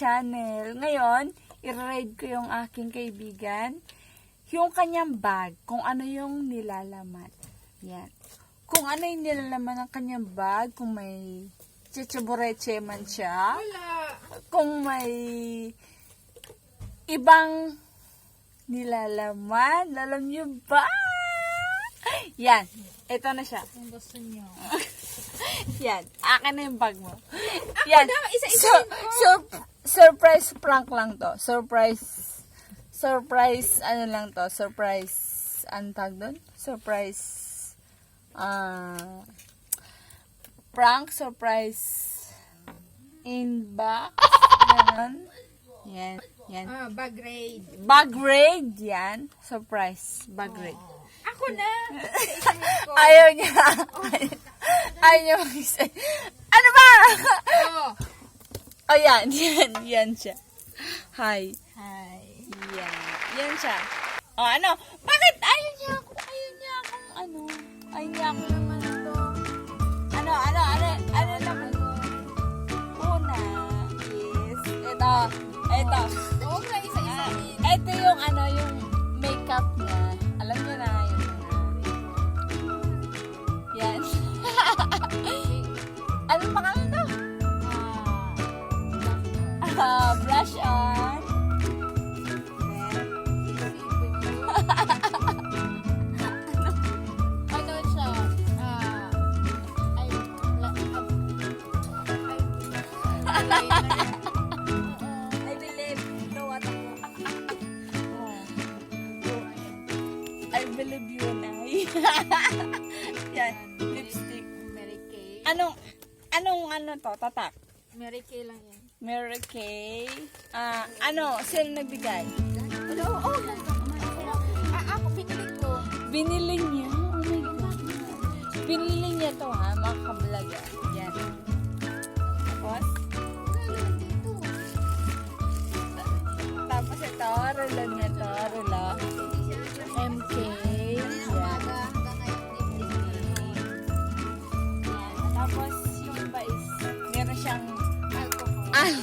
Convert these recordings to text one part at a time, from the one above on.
channel. Ngayon, i-raid ko yung aking kaibigan. Yung kanyang bag, kung ano yung nilalaman. Yan. Kung ano yung nilalaman ng kanyang bag, kung may chichabureche man siya. Wala. Kung may ibang nilalaman. Alam niyo ba? Yan. Ito na siya. Kung gusto niyo. Yan. Akin na yung bag mo. Yan. Isa-isa Surprise prank lang to. Surprise, ano lang to? Surprise, ano tag doon? Surprise, prank, surprise, inbox, yan. Yan, yan. Bag raid. Bag raid, yan. Surprise, bag raid. Ako na. Ayaw niya. Ayaw niya mag-isa. Ano ba? Oh, yan. Yan siya. Hi. Hi. Yan. Yan siya. Oh, ano? Bakit? Ayaw niya ako ano? Ayaw niya ako naman ito. Ano naman ito? Una is, ito. Huwag na isa-isa. Ito yung yung makeup niya. Alam niyo na yun. Yan. Ano pa kami ito? Blush on. Ano siya? I believe. No, what I believe you and I. Yan. Lipstick. Mary Kay. Anong to? Tatak. Mary Kay lang yan. Mary Kay. Sino nagbigay? Ako, pinili ko. Binili niya. Oh my God. Binili niya to ha, mga kablog. Yan. Tapos? Tapos ito, relo niya to. Relo. MK. Yan. Tapos yung iba is, meron siyang alcohol.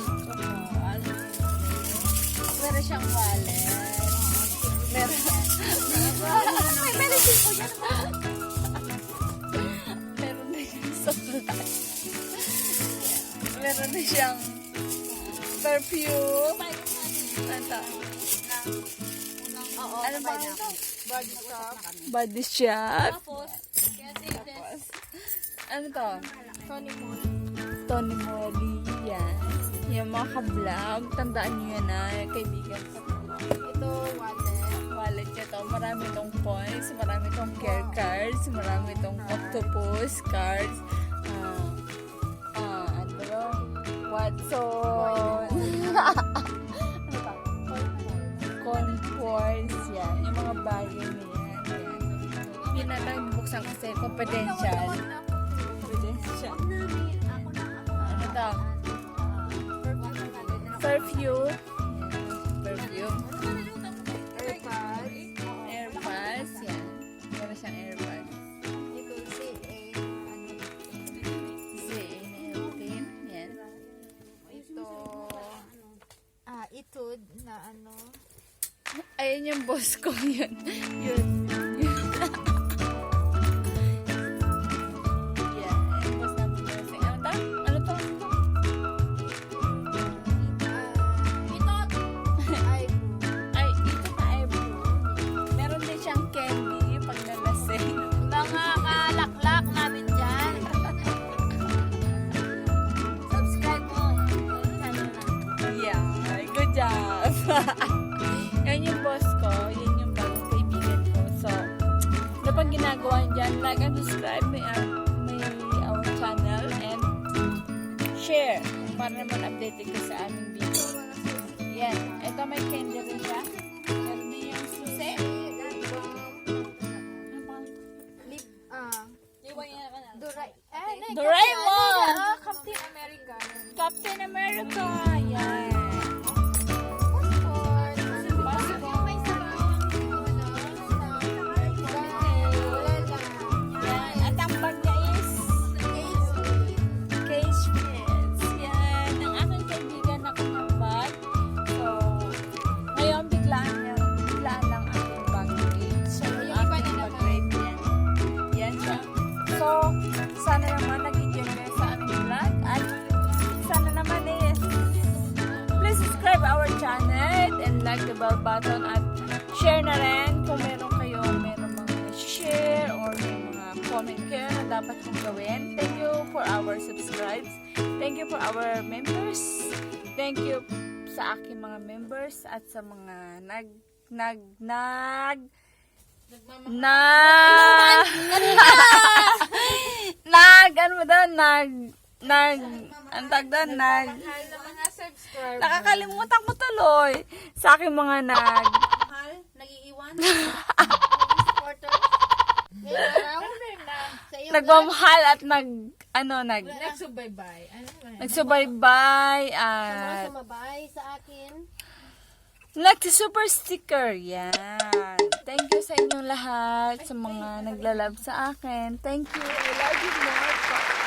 Meron siyang wallet. Meron din siyang sulat. Meron din siyang perfume. Ano ba ito? Body shop. Body shop. Tapos, Ano to? Tony Moly. Tony Moly. Yan. Yung mga ka-vlog. Tandaan nyo yan kaibigan ko. Ito, wallet. Wallet niya to. Marami tong points. Marami tong care cards. Marami tong octopus cards. Ano ba? Watson. Ano ba? Concourse. Yan. Yung mga bagay na yan. Hindi na lang buksan kasi confidential. Confidential. Ano to? Perfume. Perfume. Airpods. Yan. Meron siyang airpods. Ito, ZA18. Yan. Ito, Etude na ano. Ayun yung boss ko. Yun. Yan. Yung boss namin yun. Ano to? Ay, ito pa eyebrow. Meron din siyang candy pag nalasing. Mga kalaklak namin dyan. Subscribe mo. Yeah, good job. Yan yung boss ko. Yan yung bagong kaibigan ko. So, ano pang ginagawa niyo dyan? Like and subscribe may our channel and share para naman updated ka sa aming video. Yan. Ito may candy rin siya. Meron din yung susi. Doraemon! Captain America. Captain America! Yan. Yan. At ang bag niya is cage fits. Yan. Ang aking kaibigan na kanyang bag. bell button at share na rin kung meron mga share or may mga comment kayo na dapat kong gawin. Thank you for our subscribes. Thank you for our members. Thank you sa aking mga members at sa mga Mahal na mga subscriber. nakakalimutan ko tuloy sa aking mga Mahal, nag-iiwan. Supporter. Ngayon araw na sa iyo. nagmamahal at Nagsubaybay. Ano ba? nagsubaybay at Sumabay sa akin. super sticker. Yan. Thank you sa inyong lahat, sa mga naglalove sa akin. Thank you. I love you more.